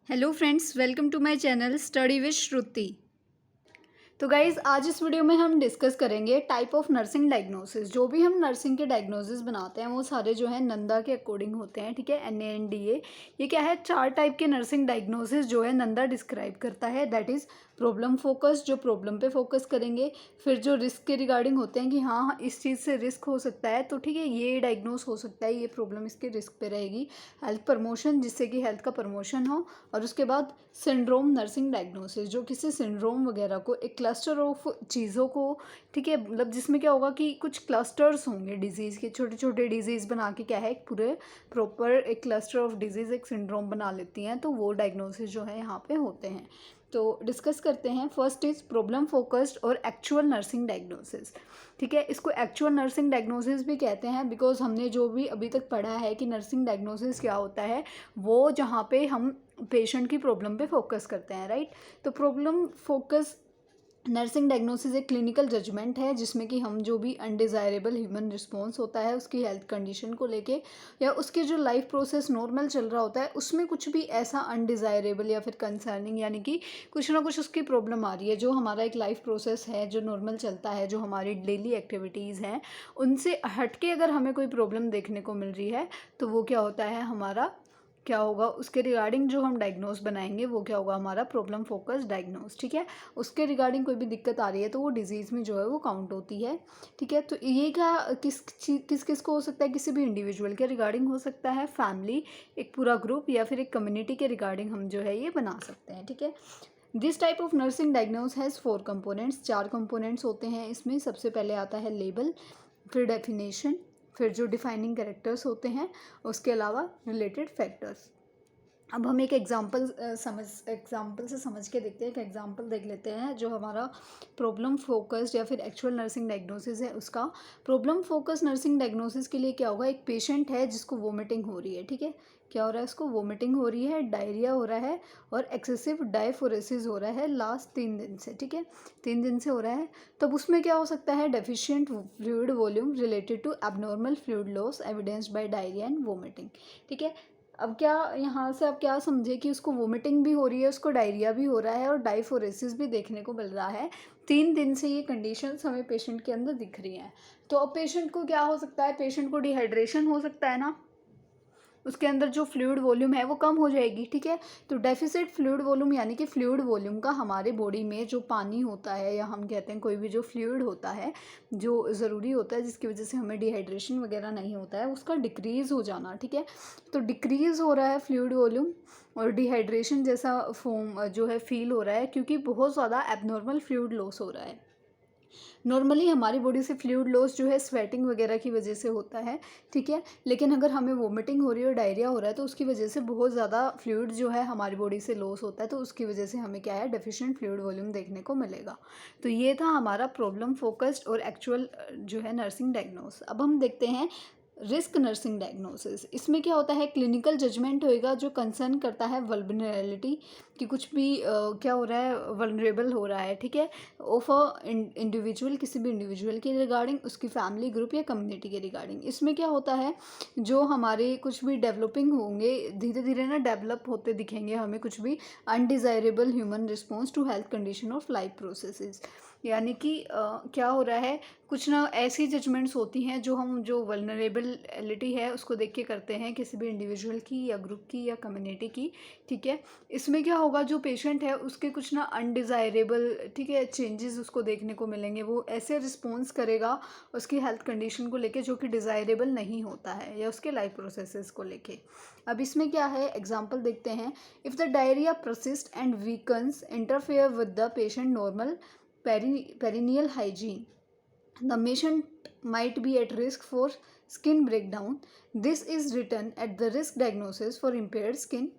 Hello friends, welcome to my channel study with Shruti. तो guys, आज इस वीडियो में हम डिस्कस करेंगे टाइप ऑफ नर्सिंग डायग्नोसिस। जो भी हम नर्सिंग के डायग्नोसिस बनाते हैं वो सारे जो है नंदा के अकॉर्डिंग होते हैं, ठीक है। NANDA ये क्या है, 4 टाइप के नर्सिंग डायग्नोसिस जो है नंदा डिस्क्राइब करता है। दैट इज़ प्रॉब्लम फोकस, जो प्रॉब्लम पे फोकस करेंगे। फिर जो रिस्क के रिगार्डिंग होते हैं कि हाँ इस चीज़ से रिस्क हो सकता है, तो ठीक है ये डायग्नोस हो सकता है, ये प्रॉब्लम इसके रिस्क पे रहेगी। हेल्थ प्रमोशन, जिससे कि हेल्थ का प्रमोशन हो। और उसके बाद सिंड्रोम नर्सिंग डायग्नोसिस, जो किसी सिंड्रोम वगैरह को, एक क्लस्टर ऑफ चीज़ों को, ठीक है, मतलब जिसमें क्या होगा कि कुछ क्लस्टर्स होंगे डिजीज़ के, छोटे छोटे डिजीज़ बना के क्या है एक पूरे प्रॉपर एक क्लस्टर ऑफ डिजीज़ एक सिंड्रोम बना लेती हैं। तो वो डायग्नोसिस जो है यहाँ पे होते हैं। तो डिस्कस करते हैं। फर्स्ट इज प्रॉब्लम फोकस्ड और एक्चुअल नर्सिंग डायग्नोसिस, ठीक है। इसको एक्चुअल नर्सिंग डायग्नोसिस भी कहते हैं बिकॉज हमने जो भी अभी तक पढ़ा है कि नर्सिंग डायग्नोसिस क्या होता है, वो जहाँ पे हम पेशेंट की प्रॉब्लम पे फोकस करते हैं, राइट। तो प्रॉब्लम फोकस नर्सिंग डायग्नोसिस एक क्लिनिकल जजमेंट है जिसमें कि हम जो भी अनडिज़ायरेबल ह्यूमन रिस्पॉन्स होता है उसकी हेल्थ कंडीशन को लेके, या उसके जो लाइफ प्रोसेस नॉर्मल चल रहा होता है उसमें कुछ भी ऐसा अनडिज़ायरेबल या फिर कंसर्निंग, यानी कि कुछ ना कुछ उसकी प्रॉब्लम आ रही है। जो हमारा एक लाइफ प्रोसेस है जो नॉर्मल चलता है, जो हमारी डेली एक्टिविटीज़ हैं, उनसे हट के अगर हमें कोई प्रॉब्लम देखने को मिल रही है तो वो क्या होता है, हमारा क्या होगा, उसके रिगार्डिंग जो हम डायग्नोस बनाएंगे वो क्या होगा, हमारा प्रॉब्लम फोकस डायग्नोस, ठीक है। उसके रिगार्डिंग कोई भी दिक्कत आ रही है तो वो डिजीज़ में जो है वो काउंट होती है, ठीक है। तो ये क्या किस किस को हो सकता है, किसी भी इंडिविजुअल के रिगार्डिंग हो सकता है, फैमिली, एक पूरा ग्रुप, या फिर एक कम्युनिटी के रिगार्डिंग हम जो है ये बना सकते हैं, ठीक है। This type of nursing diagnose has 4 components, 4 components होते हैं इसमें। सबसे पहले आता है लेबल, फिर डेफिनेशन, फिर जो डिफाइनिंग कैरेक्टर्स होते हैं, उसके अलावा रिलेटेड फैक्टर्स। अब हम एक एग्जांपल से समझ के देखते हैं। एक एग्जांपल देख लेते हैं जो हमारा प्रॉब्लम फोकस्ड या फिर एक्चुअल नर्सिंग डायग्नोसिस है उसका। प्रॉब्लम फोकस नर्सिंग डायग्नोसिस के लिए क्या होगा, एक पेशेंट है जिसको वोमिटिंग हो रही है, ठीक है। क्या हो रहा है, उसको वोमिटिंग हो रही है, डायरिया हो रहा है और एक्सेसिव डायफोरेसिस हो रहा है लास्ट 3 दिन से, ठीक है। 3 दिन से हो रहा है। तब उसमें क्या हो सकता है, deficient fluid volume related to abnormal fluid loss evidenced by diarrhoea and vomiting, ठीक है। अब क्या यहाँ से आप क्या समझे कि उसको वोमिटिंग भी हो रही है, उसको डायरिया भी हो रहा है और डायफोरेसिस भी देखने को मिल रहा है। 3 दिन से ये कंडीशंस हमें पेशेंट के अंदर दिख रही हैं। तो अब पेशेंट को क्या हो सकता है, पेशेंट को डिहाइड्रेशन हो सकता है ना, उसके अंदर जो फ्लूइड वॉल्यूम है वो कम हो जाएगी, ठीक है। तो डेफिसिट फ्लूइड वॉल्यूम यानी कि फ्लूइड वॉल्यूम का हमारे बॉडी में जो पानी होता है, या हम कहते हैं कोई भी जो फ्लूइड होता है जो ज़रूरी होता है जिसकी वजह से हमें डिहाइड्रेशन वगैरह नहीं होता है, उसका डिक्रीज़ हो जाना, ठीक है। तो डिक्रीज़ हो रहा है फ्लूइड वॉल्यूम और डिहाइड्रेशन जैसा फॉर्म जो है फील हो रहा है, क्योंकि बहुत ज़्यादा एबनॉर्मल फ्लूइड लॉस हो रहा है। नॉर्मली हमारी बॉडी से फ्लूइड लॉस जो है स्वेटिंग वगैरह की वजह से होता है, ठीक है। लेकिन अगर हमें वोमिटिंग हो रही है और डायरिया हो रहा है तो उसकी वजह से बहुत ज़्यादा फ्लूइड जो है हमारी बॉडी से लॉस होता है, तो उसकी वजह से हमें क्या है, डेफिशिएंट फ्लूइड वॉल्यूम देखने को मिलेगा। तो ये था हमारा प्रॉब्लम फोकस्ड और एक्चुअल जो है नर्सिंग डायग्नोस। अब हम देखते हैं रिस्क नर्सिंग डायग्नोसिस। इसमें क्या होता है, क्लिनिकल जजमेंट होएगा जो कंसर्न करता है वल्नरेबिलिटी, कि कुछ भी क्या हो रहा है, वल्नरेबल हो रहा है, ठीक है, ऑफ अ इंडिविजुअल, किसी भी इंडिविजुअल के रिगार्डिंग, उसकी फैमिली, ग्रुप या कम्युनिटी के रिगार्डिंग। इसमें क्या होता है, जो हमारे कुछ भी डेवलपिंग होंगे, धीरे धीरे ना डेवलप होते दिखेंगे हमें कुछ भी undesirable human response to health condition of life processes, यानी कि क्या हो रहा है, कुछ ना ऐसी जजमेंट्स होती हैं जो हम जो वल्नरेबिलिटी है उसको देख के करते हैं, किसी भी इंडिविजुअल की या ग्रुप की या कम्युनिटी की, ठीक है। इसमें क्या होगा, जो पेशेंट है उसके कुछ ना अनडिज़ायरेबल, ठीक है, चेंजेस उसको देखने को मिलेंगे। वो ऐसे रिस्पॉन्स करेगा उसकी हेल्थ कंडीशन को लेके जो कि डिज़ायरेबल नहीं होता है, या उसके लाइफ प्रोसेसेस को लेके। अब इसमें क्या है, एग्जांपल देखते हैं। If the diarrhoea persist and weakens interfere with the patient normal perineal hygiene, the patient might be at risk for skin breakdown. This is written at the risk diagnosis for impaired skin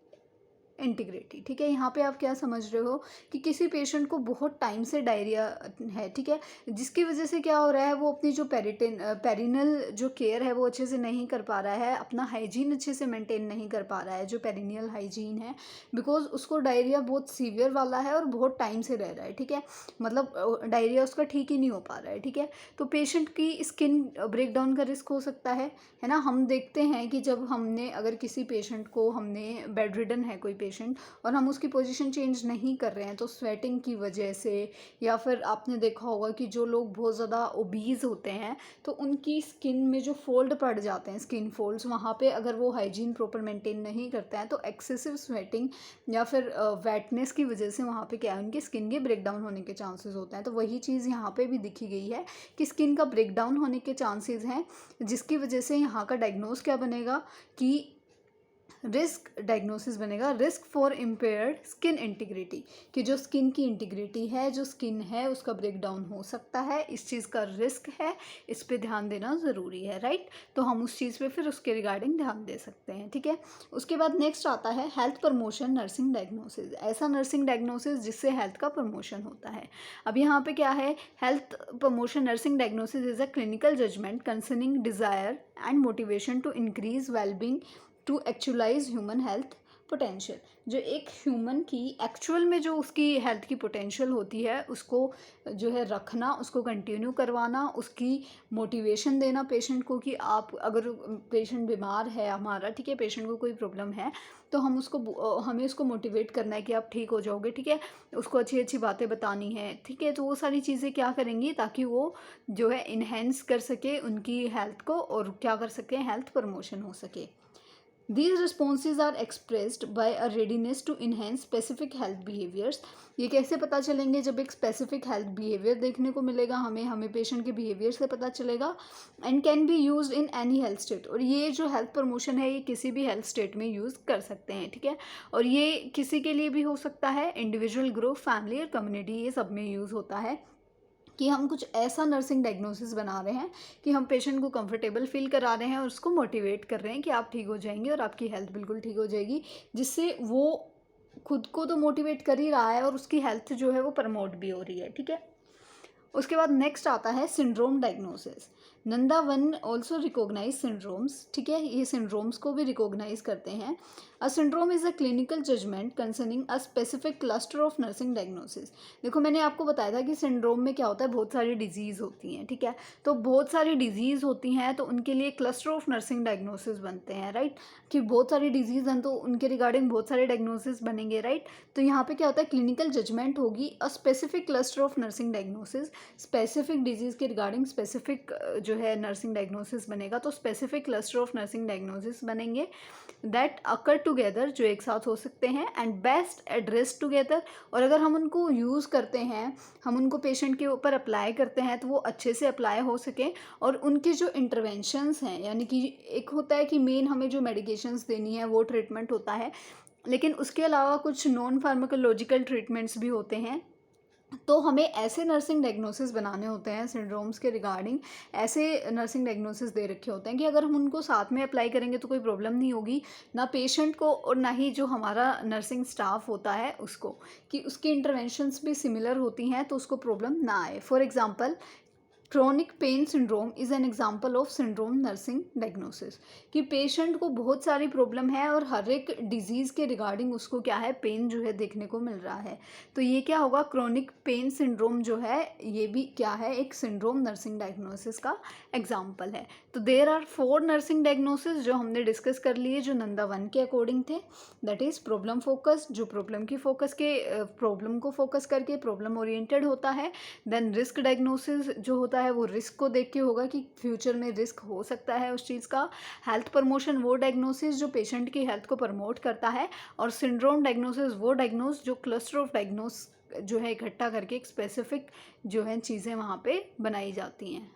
integrity, ठीक है। यहाँ पे आप क्या समझ रहे हो कि किसी पेशेंट को बहुत टाइम से डायरिया है, ठीक है, जिसकी वजह से क्या हो रहा है, वो अपनी जो पेरिनल जो केयर है वो अच्छे से नहीं कर पा रहा है, अपना हाइजीन अच्छे से मेंटेन नहीं कर पा रहा है, जो पेरिनियल हाइजीन है, बिकॉज उसको डायरिया बहुत सीवियर वाला है और बहुत टाइम से रह रहा है, ठीक है। मतलब डायरिया उसका ठीक ही नहीं हो पा रहा है, ठीक है। तो पेशेंट की स्किन ब्रेकडाउन का रिस्क हो सकता है ना। हम देखते हैं कि जब हमने अगर किसी पेशेंट को, हमने बेड रिडन है कोई पेशेंट, पेशेंट और हम उसकी पोजीशन चेंज नहीं कर रहे हैं, तो स्वेटिंग की वजह से या फिर आपने देखा होगा कि जो लोग बहुत ज़्यादा ओबीज होते हैं तो उनकी स्किन में जो फोल्ड पड़ जाते हैं, स्किन फोल्ड्स, वहाँ पे अगर वो हाइजीन प्रॉपर मेंटेन नहीं करते हैं तो एक्सेसिव स्वेटिंग या फिर वेटनेस की वजह से वहाँ पे क्या है, उनकी स्किन के ब्रेक डाउन होने के चांसेस होते हैं। तो वही चीज़ यहाँ पे भी दिखी गई है कि स्किन का ब्रेक डाउन होने के चांसेस हैं, जिसकी वजह से यहाँ का डायग्नोस क्या बनेगा कि रिस्क डायग्नोसिस बनेगा, risk for impaired skin integrity, कि जो स्किन की इंटीग्रिटी है, जो स्किन है उसका ब्रेक डाउन हो सकता है, इस चीज़ का रिस्क है, इस पे ध्यान देना ज़रूरी है, राइट। तो हम उस चीज़ पे फिर उसके रिगार्डिंग ध्यान दे सकते हैं, ठीक है। उसके बाद नेक्स्ट आता है हेल्थ प्रमोशन नर्सिंग डायग्नोसिस, ऐसा नर्सिंग डायग्नोसिस जिससे हेल्थ का प्रमोशन होता है। अब यहाँ पे क्या है, health promotion nursing diagnosis is a clinical judgement concerning desire and motivation to increase wellbeing to actualise human health potential. जो एक ह्यूमन की एक्चुअल में जो उसकी हेल्थ की पोटेंशियल होती है उसको जो है रखना, उसको कंटिन्यू करवाना, उसकी मोटिवेशन देना पेशेंट को कि आप अगर पेशेंट बीमार है हमारा, ठीक है, पेशेंट को कोई प्रॉब्लम है तो हमें उसको मोटिवेट करना है कि आप ठीक हो जाओगे, ठीक है, उसको अच्छी अच्छी बातें बतानी है, ठीक है। तो वो सारी चीज़ें क्या करेंगी ताकि वो जो है इन्हेंस कर सके उनकी हेल्थ को और क्या कर सके, हेल्थ प्रमोशन हो सके। These responses are expressed by a readiness to enhance specific health behaviors। ये कैसे पता चलेंगे, जब एक स्पेसिफिक हेल्थ बिहेवियर देखने को मिलेगा हमें पेशेंट के बिहेवियर से पता चलेगा। And can be use in any health state, और ये जो हेल्थ प्रमोशन है ये किसी भी हेल्थ स्टेट में यूज़ कर सकते हैं, ठीक है। और ये किसी के लिए भी हो सकता है, इंडिविजुअल, ग्रुप, फैमिली और कम्युनिटी, ये सब में यूज़ होता है कि हम कुछ ऐसा नर्सिंग डायग्नोसिस बना रहे हैं कि हम पेशेंट को कंफर्टेबल फील करा रहे हैं और उसको मोटिवेट कर रहे हैं कि आप ठीक हो जाएंगे और आपकी हेल्थ बिल्कुल ठीक हो जाएगी, जिससे वो खुद को तो मोटिवेट कर ही रहा है और उसकी हेल्थ जो है वो प्रमोट भी हो रही है, ठीक है। उसके बाद नेक्स्ट आता है syndrome diagnosis. NANDA one also recognise syndromes, ठीक है, ये सिंड्रोम्स को भी रिकॉग्नाइज करते हैं। A syndrome is a clinical judgement concerning a specific cluster of nursing diagnosis. देखो मैंने आपको बताया था कि सिंड्रोम में क्या होता है, बहुत सारी डिजीज़ होती हैं, ठीक है। तो बहुत सारी डिजीज़ होती हैं तो उनके लिए क्लस्टर ऑफ नर्सिंग डायग्नोसिस बनते हैं, राइट, कि बहुत सारी डिजीज़ हैं तो उनके रिगार्डिंग बहुत सारे डायग्नोसिस बनेंगे, राइट। तो यहाँ पे क्या होता है, क्लिनिकल जजमेंट होगी, अ specific cluster of nursing diagnosis, specific disease के रिगार्डिंग स्पेसिफिक जो है नर्सिंग डायग्नोसिस बनेगा, तो specific cluster of nursing diagnosis बनेंगे दैट अकर टुगेदर, जो एक साथ हो सकते हैं, एंड बेस्ट एड्रेस टुगेदर। और अगर हम उनको यूज़ करते हैं, हम उनको पेशेंट के ऊपर अप्लाई करते हैं तो वो अच्छे से अप्लाई हो सके, और उनके जो इंटरवेंशंस हैं, यानी कि एक होता है कि मेन हमें जो मेडिकेशंस देनी है वो ट्रीटमेंट होता है, लेकिन उसके अलावा कुछ नॉन फार्माकोलॉजिकल ट्रीटमेंट्स भी होते हैं। तो हमें ऐसे नर्सिंग डायग्नोसिस बनाने होते हैं सिंड्रोम्स के रिगार्डिंग, ऐसे नर्सिंग डायग्नोसिस दे रखे होते हैं कि अगर हम उनको साथ में अप्लाई करेंगे तो कोई प्रॉब्लम नहीं होगी, ना पेशेंट को और ना ही जो हमारा नर्सिंग स्टाफ होता है उसको, कि उसकी इंटरवेंशंस भी सिमिलर होती हैं तो उसको प्रॉब्लम ना आए। For example, chronic pain syndrome is an example of syndrome nursing diagnosis, कि पेशेंट को बहुत सारी प्रॉब्लम है और हर एक डिजीज़ के रिगार्डिंग उसको क्या है, पेन जो है देखने को मिल रहा है, तो ये क्या होगा, क्रोनिक पेन सिंड्रोम जो है ये भी क्या है, एक सिंड्रोम नर्सिंग डायग्नोसिस का एग्जाम्पल है। तो देयर आर 4 नर्सिंग डायग्नोसिस जो हमने डिस्कस कर लिए, जो नंदा 1 के अकॉर्डिंग थे, दैट इज़ प्रॉब्लम फोकस, जो प्रॉब्लम की फोकस के प्रॉब्लम को फोकस करके प्रॉब्लम ओरिएंटेड होता है। देन रिस्क डायग्नोसिस जो होता है वो रिस्क को देख के होगा कि फ्यूचर में रिस्क हो सकता है उस चीज़ का। हेल्थ प्रमोशन वो डायग्नोसिस जो पेशेंट की हेल्थ को प्रमोट करता है, और सिंड्रोम डायग्नोसिस वो डायग्नोस जो क्लस्टर ऑफ डायग्नोस जो है इकट्ठा करके एक स्पेसिफिक जो है चीज़ें वहाँ पे बनाई जाती हैं।